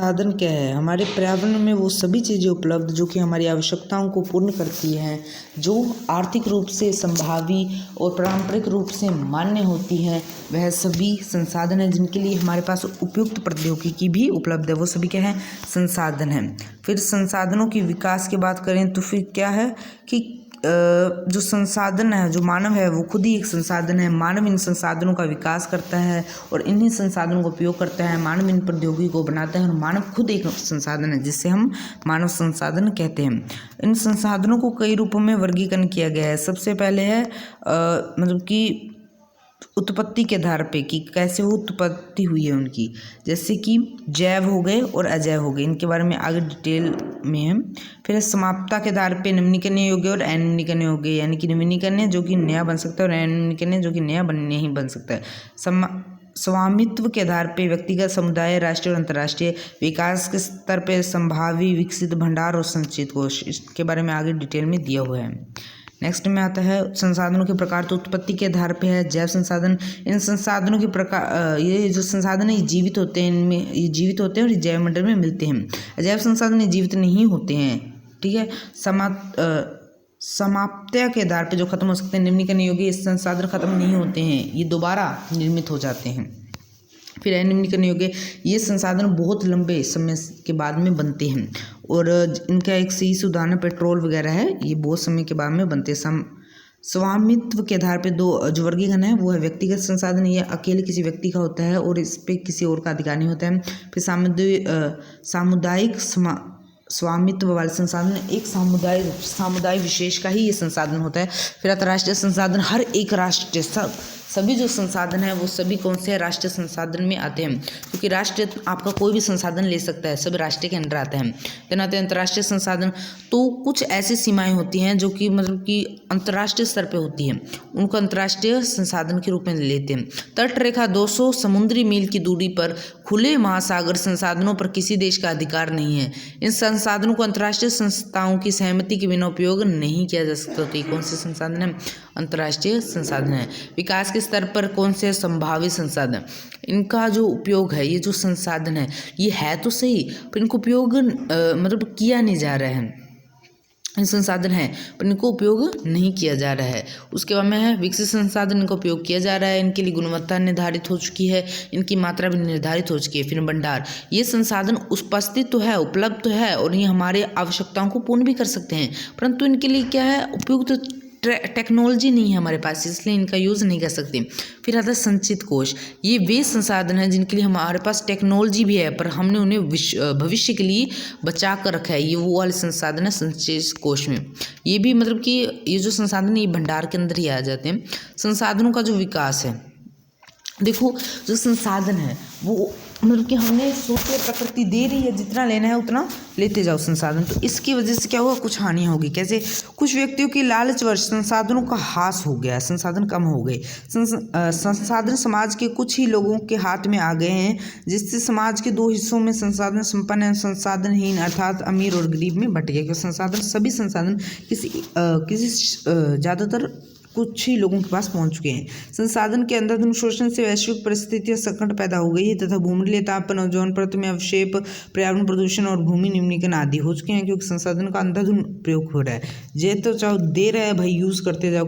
साधन क्या है? हमारे पर्यावरण में वो सभी चीज़ें उपलब्ध जो कि हमारी आवश्यकताओं को पूर्ण करती हैं, जो आर्थिक रूप से संभावी और पारंपरिक रूप से मान्य होती हैं, वह सभी संसाधन हैं जिनके लिए हमारे पास उपयुक्त प्रौद्योगिकी भी उपलब्ध है। वो सभी क्या हैं? संसाधन हैं। फिर संसाधनों की विकास की बात करें तो फिर क्या है कि जो संसाधन है, जो मानव है वो खुद ही एक संसाधन है। मानव इन संसाधनों का विकास करता है और इन्हीं संसाधनों का उपयोग करता है। मानव इन प्रौद्योगिकी को बनाता है और मानव खुद एक संसाधन है जिससे हम मानव संसाधन कहते हैं। इन संसाधनों को कई रूपों में वर्गीकरण किया गया है। सबसे पहले है मतलब कि उत्पत्ति के आधार पे कि कैसे वो उत्पत्ति हुई है उनकी, जैसे कि जैव हो गए और अजैव हो गए, इनके बारे में आगे डिटेल में है। फिर है समाप्तता के आधार पे नवीनीकरणीय योग्य और अनवीनीकरणीय योग्य, यानी कि नवीनीकरणीय जो कि नया बन सकता है और अनवीनीकरणीय जो कि नया नहीं बन सकता है। स्वामित्व के आधार पे व्यक्तिगत, समुदाय, राष्ट्रीय और अंतर्राष्ट्रीय। विकास के स्तर पे संभावी, विकसित, भंडार और संचित कोष, इसके बारे में आगे डिटेल में दिया हुआ है। नेक्स्ट में आता है संसाधनों के प्रकार। तो उत्पत्ति के आधार पे है जैव संसाधन। इन संसाधनों के प्रकार, ये जो संसाधन है ये जीवित होते हैं, इनमें ये जीवित होते हैं और ये जैव मंडल में मिलते हैं। अजैव संसाधन ये जीवित नहीं होते हैं, ठीक है। समाप्तता के आधार पे जो खत्म हो सकते हैं। निम्नीकरण योग्य, ये संसाधन खत्म नहीं होते हैं, ये दोबारा निर्मित हो जाते हैं। फिर अनिम्नीकरण योग्य, ये संसाधन बहुत लंबे समय के बाद में बनते हैं और इनका एक सही उदाहरण पेट्रोल वगैरह है, ये बहुत समय के बाद में बनते हैं। स्वामित्व के आधार पे दो जो वर्गीकरण है वो है व्यक्तिगत संसाधन, ये अकेले किसी व्यक्ति का होता है और इस पे किसी और का अधिकार नहीं होता है। फिर सामुदायिक स्वामित्व वाले संसाधन, एक सामुदाय विशेष का ही ये संसाधन होता है। फिर अंतर्राष्ट्रीय संसाधन, हर एक राष्ट्र सभी जो संसाधन है वो सभी कौन से राष्ट्रीय संसाधन में आते हैं, क्योंकि राष्ट्र आपका कोई भी संसाधन ले सकता है, सब राष्ट्र के अंदर आता है। फिर आते हैं अंतर्राष्ट्रीय संसाधन, तो कुछ ऐसी सीमाएं होती हैं जो कि मतलब कि अंतर्राष्ट्रीय स्तर पे होती हैं, उनको अंतर्राष्ट्रीय संसाधन के रूप में लेते हैं। तट रेखा 200 समुद्री मील की दूरी पर खुले महासागर संसाधनों पर किसी देश का अधिकार नहीं है। इन संसाधनों को अंतर्राष्ट्रीय संस्थाओं की सहमति के बिना उपयोग नहीं किया जा सकता। तो ये कौन से संसाधन है? अंतर्राष्ट्रीय संसाधन है। विकास के स्तर पर कौन से संभावित संसाधन, इनका जो उपयोग है, ये जो संसाधन है ये है तो सही पर इनको उपयोग मतलब किया नहीं जा रहा है। इन संसाधन है पर इनको उपयोग नहीं किया जा रहा है। उसके बाद में है विकसित संसाधन, इनका उपयोग किया जा रहा है, इनके लिए गुणवत्ता निर्धारित हो चुकी है, इनकी मात्रा भी निर्धारित हो चुकी है। फिर भंडार, ये संसाधन उपस्थित तो है, उपलब्ध तो है और ये हमारे आवश्यकताओं को पूर्ण भी कर सकते हैं, परंतु इनके लिए क्या है, उपयुक्त टेक्नोलॉजी नहीं है हमारे पास, इसलिए इनका यूज़ नहीं कर सकते। फिर आता है संचित कोष, ये वे संसाधन हैं जिनके लिए हमारे पास टेक्नोलॉजी भी है पर हमने उन्हें भविष्य के लिए बचा कर रखा है, ये वो वाले संसाधन है संचित कोष में। ये भी मतलब कि ये जो संसाधन है ये भंडार के अंदर ही आ जाते हैं। संसाधनों का जो विकास है, देखो जो संसाधन है वो मतलब कि हमने सोचे प्रकृति दे रही है, जितना लेना है उतना लेते जाओ संसाधन, तो इसकी वजह से क्या हुआ, कुछ हानियाँ होगी। कैसे? कुछ व्यक्तियों की लालचवश संसाधनों का ह्रास हो गया, संसाधन कम हो गए। संसाधन समाज के कुछ ही लोगों के हाथ में आ गए हैं, जिससे समाज के दो हिस्सों में संसाधन संपन्न और संसाधनहीन अर्थात अमीर और गरीब में बट गए। संसाधन, सभी संसाधन किसी ज़्यादातर कुछ ही लोगों के पास पहुंच चुके हैं। संसाधन के अंधाधुंध शोषण से वैश्विक परिस्थितियां संकट पैदा हो गई है तथा भूमंडलीय तापन, ओजोन परत में अवक्षेप, पर्यावरण प्रदूषण और भूमि निम्नीकरण आदि हो चुके हैं, क्योंकि संसाधन का अंधाधुंध प्रयोग हो रहा है। ये तो चाहो दे रहा है भाई, यूज़ करते जाओ,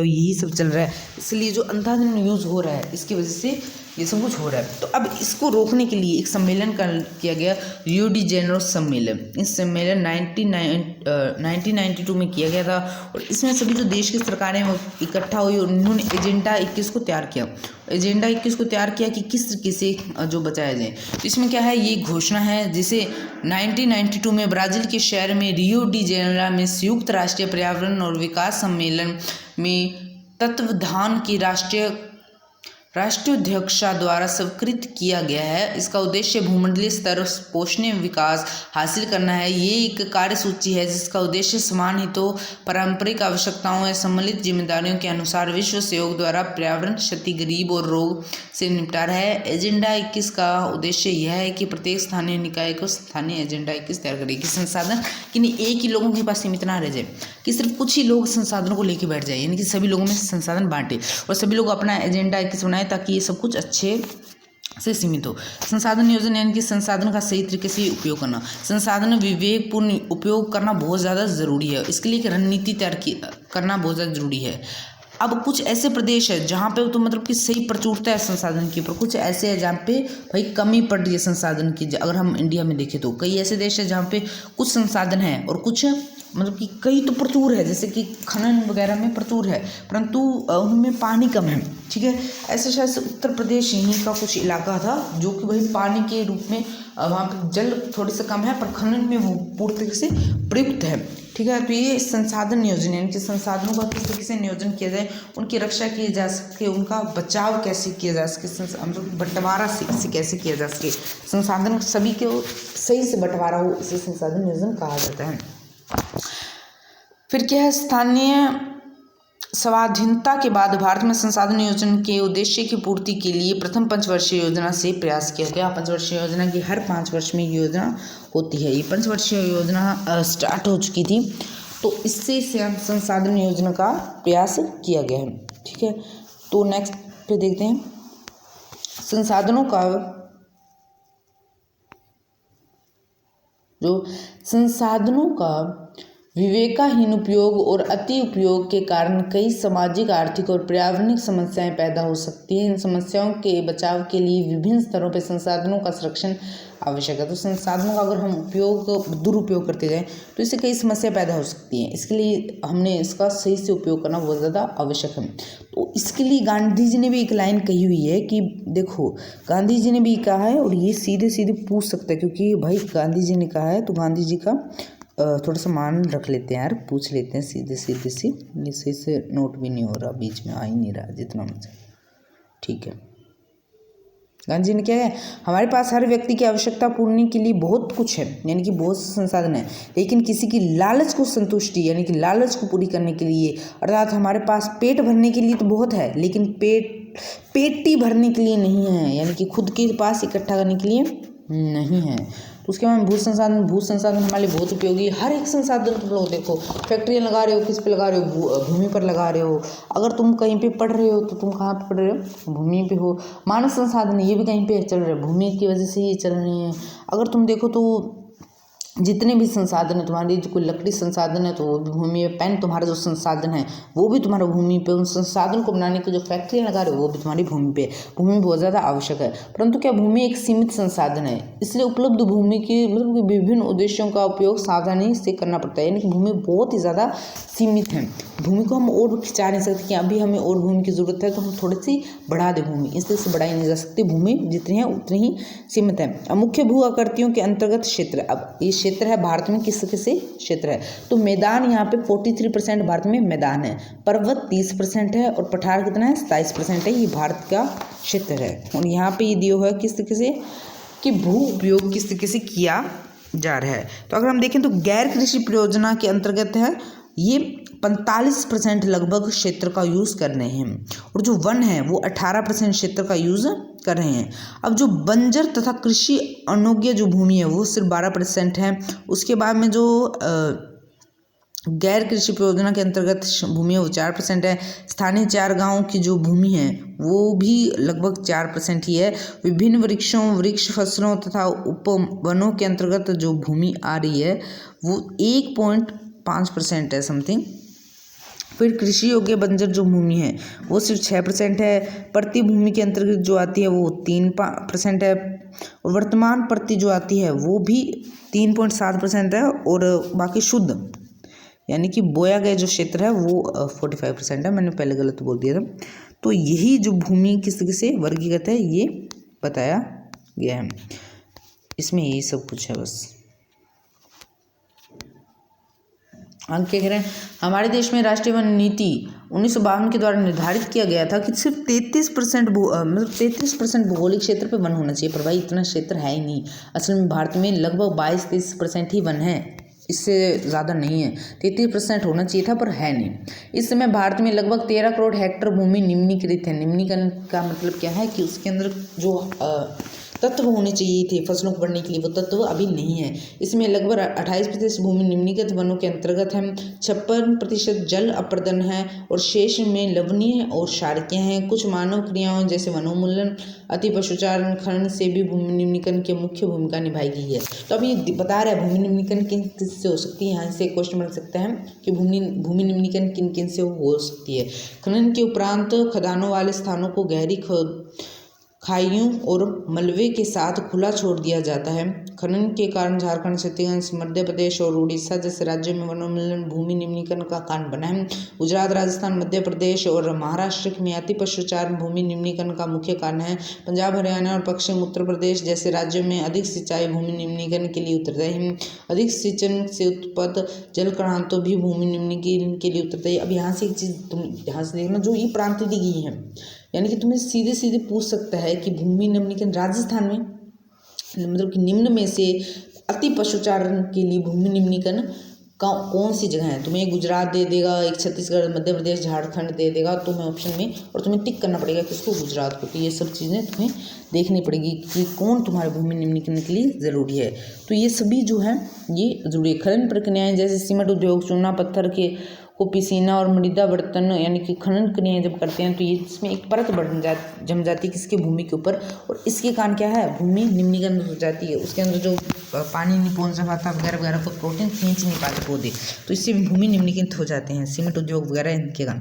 यही सब चल रहा है। इसलिए जो अंधाधुंध यूज़ हो रहा है इसकी वजह से ये सब कुछ हो रहा है। तो अब इसको रोकने के लिए एक सम्मेलन किया गया, रियो डी जेनेरो सम्मेलन। इस सम्मेलन 1992 में किया गया था और इसमें सभी जो देश की सरकारें वो इकट्ठा हुई और उन्होंने एजेंडा 21 को तैयार किया। एजेंडा 21 को तैयार किया कि किस तरीके से जो बचाया जाए। इसमें क्या है, ये घोषणा है जिसे 1992 में ब्राज़ील के शहर में रियो डी जेनेरो में संयुक्त राष्ट्रीय पर्यावरण और विकास सम्मेलन में तत्वावधान की राष्ट्राध्यक्षा द्वारा स्वीकृत किया गया है। इसका उद्देश्य भूमंडलीय स्तर पोषणीय विकास हासिल करना है। ये एक कार्यसूची है जिसका उद्देश्य समान हितों, पारंपरिक आवश्यकताओं या सम्मिलित जिम्मेदारियों के अनुसार विश्व सहयोग द्वारा पर्यावरण क्षति, गरीब और रोग से निपटारा है। एजेंडा 21 का उद्देश्य यह है कि प्रत्येक स्थानीय निकाय को स्थानीय एजेंडा 21 तैयार करेगी। संसाधन कि एक ही लोगों के पास सीमित ना रह जाए कि सिर्फ कुछ ही लोग संसाधनों को लेकर बैठ जाए, यानी कि सभी लोगों में संसाधन बांटे और सभी लोग अपना एजेंडा 21 बनाए ताकि ये सब कुछ अच्छे से सीमित हो। संसाधन नियोजन यानी कि संसाधन का सही तरीके से उपयोग करना। संसाधन विवेकपूर्ण उपयोग करना बहुत ज़्यादा ज़रूरी है। इसके लिए एक रणनीति तैयार करना बहुत ज़्यादा ज़रूरी है। अब कुछ ऐसे प्रदेश है जहाँ पे तो मतलब कि सही प्रचुरता है संसाधन की, पर कुछ ऐसे है जहाँ पे भाई कमी पड़ रही है संसाधन की। अगर हम इंडिया में देखें तो कई ऐसे देश है जहाँ पे कुछ संसाधन है और कुछ मतलब कि कई तो प्रचुर है, जैसे कि खनन वगैरह में प्रचुर है, परंतु उनमें पानी कम है। ठीक है, ऐसे शायद उत्तर प्रदेश यहीं का कुछ इलाका था जो कि भाई पानी के रूप में वहाँ पर जल थोड़ी सा कम है, पर खनन में वो पूरी तरीके से प्रयुक्त है। ठीक है, तो ये संसाधन नियोजन यानी कि संसाधनों का किस तरीके से नियोजन किया जाए, उनकी रक्षा की जा सके, उनका बचाव कैसे किया जा सके, मतलब बंटवारा से कैसे किया जा सके, संसाधन सभी के सही से बंटवारा हो, इसे संसाधन नियोजन कहा जाता है। फिर क्या है, स्थानीय स्वाधीनता के बाद भारत में संसाधन नियोजन के उद्देश्य की पूर्ति के लिए प्रथम पंचवर्षीय योजना से प्रयास किया गया। पंचवर्षीय योजना की हर 5 वर्ष में योजना होती है। ये पंचवर्षीय योजना स्टार्ट हो चुकी थी, तो इससे संसाधन योजना का प्रयास किया गया है। ठीक है, तो नेक्स्ट पे देखते हैं संसाधनों का विवेकहीन उपयोग और अति उपयोग के कारण कई सामाजिक, आर्थिक और पर्यावरणिक समस्याएं पैदा हो सकती हैं। इन समस्याओं के बचाव के लिए विभिन्न स्तरों पर संसाधनों का संरक्षण आवश्यक है। तो संसाधनों का अगर हम दुरुपयोग करते जाएं तो इससे कई समस्याएं पैदा हो सकती हैं। इसके लिए हमने इसका सही से उपयोग करना बहुत ज़्यादा आवश्यक है। तो इसके लिए गांधी जी ने भी एक लाइन कही हुई है कि देखो, गांधी जी ने भी कहा है और ये सीधे सीधे पूछ सकता है, क्योंकि भाई गांधी जी ने कहा है तो गांधी जी का थोड़ा सा मान रख लेते हैं यार, पूछ लेते हैं सीधे सीधे से, सही से नोट भी नहीं हो रहा, बीच में आ ही नहीं रहा जितना मुझे। ठीक है, गांधी जी ने क्या है, हमारे पास हर व्यक्ति की आवश्यकता पूर्ति के लिए बहुत कुछ है, यानी कि बहुत से संसाधन है, लेकिन किसी की लालच को संतुष्टि यानी कि लालच को पूरी करने के लिए, अर्थात हमारे पास पेट भरने के लिए तो बहुत है, लेकिन पेटी भरने के लिए नहीं है, यानी कि खुद के पास इकट्ठा करने के लिए नहीं है। तो उसके बाद भू संसाधन हमारे लिए बहुत उपयोगी है। हर एक संसाधन तुम लोग देखो, फैक्ट्रियाँ लगा रहे हो, किस पे लगा रहे हो, भूमि पर लगा रहे हो। अगर तुम कहीं पे पढ़ रहे हो तो तुम कहाँ पे पढ़ रहे हो, भूमि पे हो। मानव संसाधन ये भी कहीं पे चल रहे हैं, भूमि की वजह से ये चल रहे हैं। अगर तुम देखो तो जितने भी संसाधन है तुम्हारी, जो कोई लकड़ी संसाधन है तो वो भी भूमि पे, पेन तुम्हारा जो संसाधन है वो भी तुम्हारा भूमि पे, उन संसाधन को बनाने के जो फैक्ट्रियाँ लगा रहे हो वो भी तुम्हारी भूमि पे। भूमि बहुत ज़्यादा आवश्यक है, परंतु क्या भूमि एक सीमित संसाधन है, इसलिए उपलब्ध भूमि की मतलब विभिन्न उद्देश्यों का उपयोग सावधानी से करना पड़ता है, यानी कि भूमि बहुत ही ज़्यादा सीमित है। भूमि को हम और खिंचा नहीं सकते कि अभी हमें और भूमि की ज़रूरत है तो हम थोड़ी सी बढ़ा दें भूमि, इसलिए से बढ़ाई नहीं जा सकती। भूमि जितनी है उतनी ही सीमित है। अब मुख्य भू आकृतियों के अंतर्गत क्षेत्र, अब ये क्षेत्र है भारत में किस किसे क्षेत्र है, तो मैदान यहाँ पे 43% भारत में मैदान है, पर्वत 30% है और पठार कितना है 27% है। ये भारत का क्षेत्र है और यहाँ पे ये दिया हुआ है किस तरीके से कि भू उपयोग किस तरीके से किया जा रहा है। तो अगर हम देखें तो गैर कृषि परियोजना के अंतर्गत है, ये 45% लगभग क्षेत्र का यूज़ कर रहे हैं और जो वन है वो 18% क्षेत्र का यूज़ कर रहे हैं। अब जो बंजर तथा कृषि अयोग्य जो भूमि है वो सिर्फ 12% है। उसके बाद में जो गैर कृषि परियोजना के अंतर्गत भूमि है वो 4% है। स्थानीय 4 गाँव की जो भूमि है वो भी लगभग 4% ही है। विभिन्न वृक्ष फसलों तथा उपवनों के अंतर्गत जो भूमि आ रही है वो 1.5% है समथिंग। फिर कृषि योग्य बंजर जो भूमि है वो सिर्फ 6% है। प्रति भूमि के अंतर्गत जो आती है वो 3% है और वर्तमान प्रति जो आती है वो भी 3.7% है और बाकी शुद्ध यानी कि बोया गया जो क्षेत्र है वो 45% है। मैंने पहले गलत बोल दिया था। तो यही जो भूमि किस तरीके से वर्गीकृत है ये बताया गया है, इसमें यही सब कुछ है बस। हम क्या कह रहे हैं, हमारे देश में राष्ट्रीय वन नीति 1952 के द्वारा निर्धारित किया गया था कि सिर्फ 33% भौगोलिक क्षेत्र पे वन होना चाहिए, पर भाई इतना क्षेत्र है ही नहीं। असल में भारत में लगभग 22-23% ही वन है, इससे ज़्यादा नहीं है। 33% होना चाहिए था पर है नहीं। इस समय भारत में लगभग 13 करोड़ हेक्टेयर भूमि निम्नीकृत है। निम्नीकरण का मतलब क्या है कि उसके अंदर जो तत्व होने चाहिए थे फसलों को बढ़ने के लिए, वो तत्व अभी नहीं है। इसमें लगभग 28% भूमि निम्नलिखित वनों के अंतर्गत है, 56% जल अपर्दन है और शेष में लवणीय और क्षारकीय हैं। कुछ मानव क्रियाओं जैसे वनोन्मूलन, अति पशुचारण, खनन से भी भूमि निम्नीकरण की मुख्य भूमिका निभाई गई है। तो अब ये बता रहा है भूमि निम्नीकरण किन किससे हो सकती है। यहाँ से क्वेश्चन बन सकता है कि भूमि निम्नीकरण किन किन से हो सकती है। खनन के उपरांत खदानों वाले स्थानों को गहरी खाइयों और मलबे के साथ खुला छोड़ दिया जाता है। खनन के कारण झारखंड, छत्तीसगढ़, मध्य प्रदेश और उड़ीसा जैसे राज्यों में वनोन्मूलन भूमि निम्नीकरण का कारण बना है। गुजरात, राजस्थान, मध्य प्रदेश और महाराष्ट्र में अति पशुचारण भूमि निम्नीकरण का मुख्य कारण है। पंजाब, हरियाणा और पश्चिम उत्तर प्रदेश जैसे राज्यों में अधिक सिंचाई भूमि निम्नीकरण के लिए उत्तरदायी है। अधिक सिंचन से उत्पन्न जल प्रांतों भी भूमि निम्नीकरण के लिए उत्तरदायी। अब यहाँ से एक चीज़ तुम ध्यान से देखना, जो ये प्रांत दी गई है, यानी कि तुम्हें सीधे सीधे पूछ सकता है कि भूमि निम्नीकरण राजस्थान में, मतलब कि निम्न में से अति पशुचारण के लिए भूमि निम्नीकरण कौन सी जगह है। तुम्हें एक गुजरात दे देगा, एक छत्तीसगढ़, मध्य प्रदेश, झारखंड दे देगा तुम्हें ऑप्शन में, और तुम्हें टिक करना पड़ेगा किसको, गुजरात को। तो ये सब चीज़ें तुम्हें देखनी पड़ेगी कि कौन तुम्हारे भूमि निम्नीकरण के लिए ज़रूरी है। तो ये सभी जो है ये जरूरी है। खनन प्रक्रियाएँ जैसे सीमेंट उद्योग, चूना पत्थर के को पीसना और मृदा बर्तन यानी कि खनन क्रियाएँ जब करते हैं तो ये इसमें एक परत जम जाती है किसकी, भूमि के ऊपर, और इसके कारण क्या है, भूमि निम्नीकरण हो जाती है। उसके अंदर जो पानी नहीं पहुँच पाता वगैरह वगैरह को प्रोटीन खींच नहीं पाते पौधे, तो इससे भी भूमि निम्नीकरण हो जाते हैं। सीमेंट उद्योग वगैरह इनके कारण।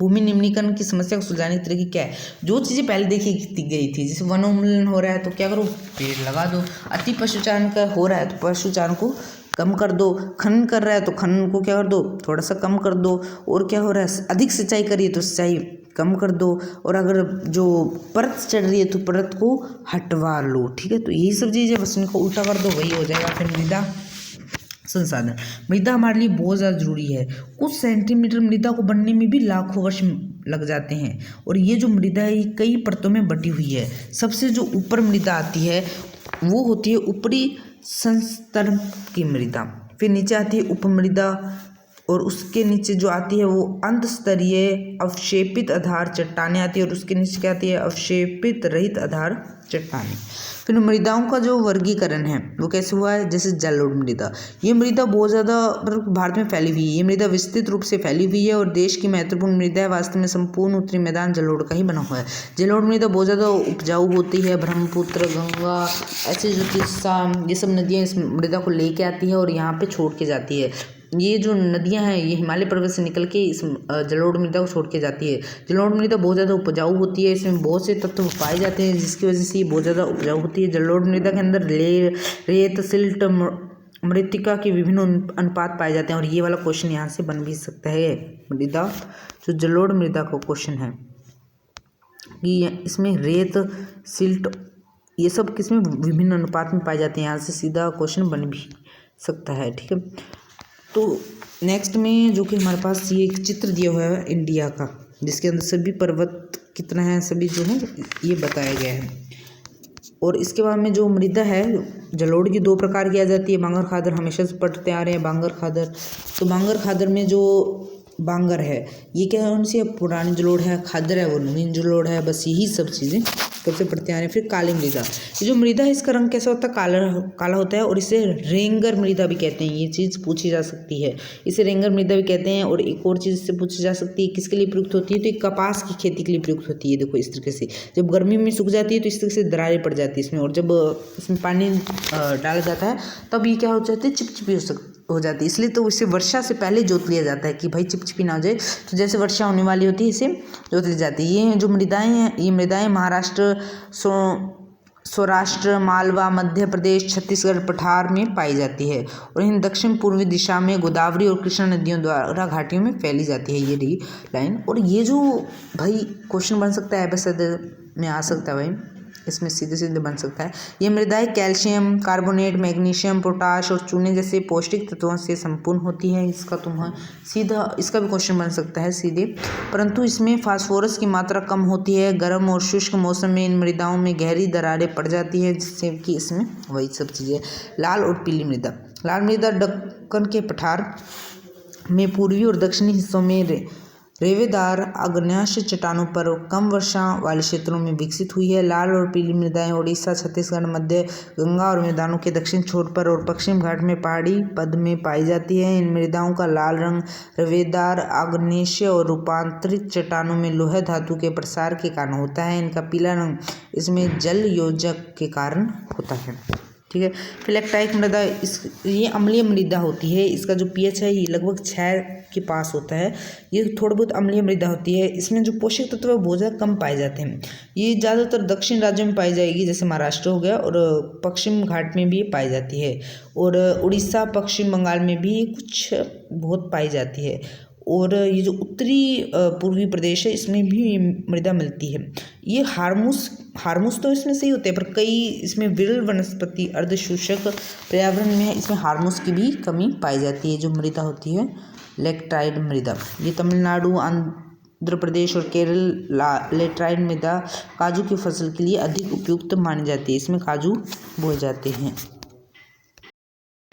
भूमि निम्नीकरण की समस्या को सुलझाने की तरीके क्या है, जो चीज़ें पहले देखी गई थी, जैसे वनोन्मूलन हो रहा है तो क्या करो, पेड़ लगा दो। अति पशुचारण का हो रहा है तो पशुचारण को कम कर दो। खनन कर रहा है तो खनन को क्या कर दो, थोड़ा सा कम कर दो। और क्या हो रहा है, अधिक सिंचाई करिए तो सिंचाई कम कर दो। और अगर जो परत चढ़ रही है तो परत को हटवा लो। ठीक है, तो यही सब चीज़ें बस इनको उल्टा कर दो, वही हो जाएगा। फिर मृदा संसाधन, मृदा हमारे लिए बहुत ज़्यादा जरूरी है। कुछ सेंटीमीटर मृदा को बनने में भी लाखों वर्ष लग जाते हैं, और ये जो मृदा है ये कई परतों में बटी हुई है। सबसे जो ऊपर मृदा आती है वो होती है ऊपरी संस्तर की मृदा, फिर नीचे आती है उपमृदा, और उसके नीचे जो आती है वो अंत स्तरीय अवक्षेपित आधार चट्टानें आती है, और उसके नीचे क्या आती है, अवक्षेपित रहित आधार चट्टानें। फिर मृदाओं का जो वर्गीकरण है वो कैसे हुआ है, जैसे जलोढ़ मृदा। ये मृदा बहुत ज़्यादा भारत में फैली हुई है। ये मृदा विस्तृत रूप से फैली हुई है और देश की महत्वपूर्ण मृदा है। वास्तव में संपूर्ण उत्तरी मैदान जलोढ़ का ही बना हुआ है। जलोढ़ मृदा बहुत ज़्यादा उपजाऊ होती है। ब्रह्मपुत्र, गंगा, ऐसे जो किस्सा ये सब नदियाँ इस मृदा को लेके आती है और यहाँ पे छोड़ के जाती है। ये जो नदियां हैं ये हिमालय पर्वत से निकल के इस जलोढ़ मृदा को छोड़ के जाती है। जलोढ़ मृदा बहुत ज़्यादा उपजाऊ होती है, इसमें बहुत से तत्व पाए जाते हैं जिसकी वजह से ये बहुत ज़्यादा उपजाऊ होती है। जलोढ़ मृदा के अंदर रेत, सिल्ट, मृत्तिका के विभिन्न अनुपात पाए जाते हैं, और ये वाला क्वेश्चन यहाँ से बन भी सकता है। मृदा जो जलोढ़ मृदा का क्वेश्चन है कि इसमें रेत, सिल्ट ये सब किसमें विभिन्न अनुपात में पाए जाते हैं, यहाँ से सीधा क्वेश्चन बन भी सकता है। ठीक है, तो नेक्स्ट में जो कि हमारे पास ये एक चित्र दिया हुआ है इंडिया का, जिसके अंदर सभी पर्वत कितना है सभी जो है ये बताया गया है। और इसके बाद में जो मृदा है जलोढ़ की दो प्रकार की आ जाती है। बांगर खादर हमेशा से पढ़ते आ रहे हैं, बांगर खादर। तो बांगर खादर में जो बांगर है ये क्या है, उनसे पुरानी जलोढ़ है, खादर है वो नवीन जलोढ़ है, बस यही सब चीज़ें कब से पढ़ते आ रहे हैं। फिर काली मृदा, ये जो मृदा है इसका रंग कैसा होता है, काला होता है, और इसे रेंगर मृदा भी कहते हैं। ये चीज़ पूछी जा सकती है, इसे रेंगर मृदा भी कहते हैं। और एक और चीज़ इससे पूछी जा सकती है किसके लिए प्रयुक्त होती है, तो एक कपास की खेती के लिए प्रयुक्त होती है। देखो इस तरीके से जब गर्मी में सूख जाती है तो इस तरीके से दरारें पड़ जाती है इसमें, और जब इसमें पानी डाला जाता है तब ये क्या हो जाती है, चिपचिपी हो जाती है। इसलिए तो इसे वर्षा से पहले जोत लिया जाता है कि भाई चिपचिपी ना हो जाए। तो जैसे वर्षा होने वाली होती है इसे जोत ली जाती है। ये जो मृदाएं हैं ये मृदाएं महाराष्ट्र, सौराष्ट्र, मालवा, मध्य प्रदेश, छत्तीसगढ़ पठार में पाई जाती है, और इन दक्षिण पूर्वी दिशा में गोदावरी और कृष्णा नदियों द्वारा घाटियों में फैली जाती है ये रही लाइन। और ये जो भाई क्वेश्चन बन सकता है एपिसोड में आ सकता है भाई, इसमें सीधे सीधे बन सकता है। ये मृदाएं कैल्शियम कार्बोनेट, मैग्नीशियम, पोटाश और चूने जैसे पौष्टिक तत्वों से संपूर्ण होती है। इसका तुम्हें सीधा इसका भी क्वेश्चन बन सकता है सीधे, परंतु इसमें फास्फोरस की मात्रा कम होती है। गर्म और शुष्क मौसम में इन मृदाओं में गहरी दरारें पड़ जाती है, जिससे कि इसमें वही सब चीज़ें। लाल और पीली मृदा, लाल मृदा दक्कन के पठार में पूर्वी और दक्षिणी हिस्सों में रेवेदार आग्नेय चट्टानों पर कम वर्षा वाले क्षेत्रों में विकसित हुई है। लाल और पीली मृदाएं उड़ीसा, छत्तीसगढ़, मध्य गंगा और मैदानों के दक्षिण छोर पर और पश्चिम घाट में पहाड़ी पद में पाई जाती है। इन मृदाओं का लाल रंग रेवेदार आग्नेय और रूपांतरित चट्टानों में लोहा धातु के प्रसार के कारण होता है। इनका पीला रंग इसमें जल योजक के कारण होता है। ठीक है। फिलेक्टाइक मृदा ये अम्लीय मृदा होती है। इसका जो पीएच है ये लगभग 6 के पास होता है। ये थोड़ी बहुत अम्लीय मृदा होती है। इसमें जो पोषक तत्व है बहुत ज़्यादा कम पाए जाते हैं। ये ज़्यादातर दक्षिण राज्यों में पाई जाएगी, जैसे महाराष्ट्र हो गया, और पश्चिम घाट में भी पाई जाती है, और उड़ीसा, पश्चिम बंगाल में भी कुछ बहुत पाई जाती है, और ये जो उत्तरी पूर्वी प्रदेश है इसमें भी मृदा मिलती है। ये हार्मोस तो इसमें सही होते हैं, पर कई इसमें विरल वनस्पति अर्धशोषक पर्यावरण में है, इसमें हार्मोस की भी कमी पाई जाती है। जो मृदा होती है लेटराइट मृदा, ये तमिलनाडु, आंध्र प्रदेश और केरल लेटराइट मृदा काजू की फसल के लिए अधिक उपयुक्त मानी जाती है। इसमें काजू बोए जाते हैं।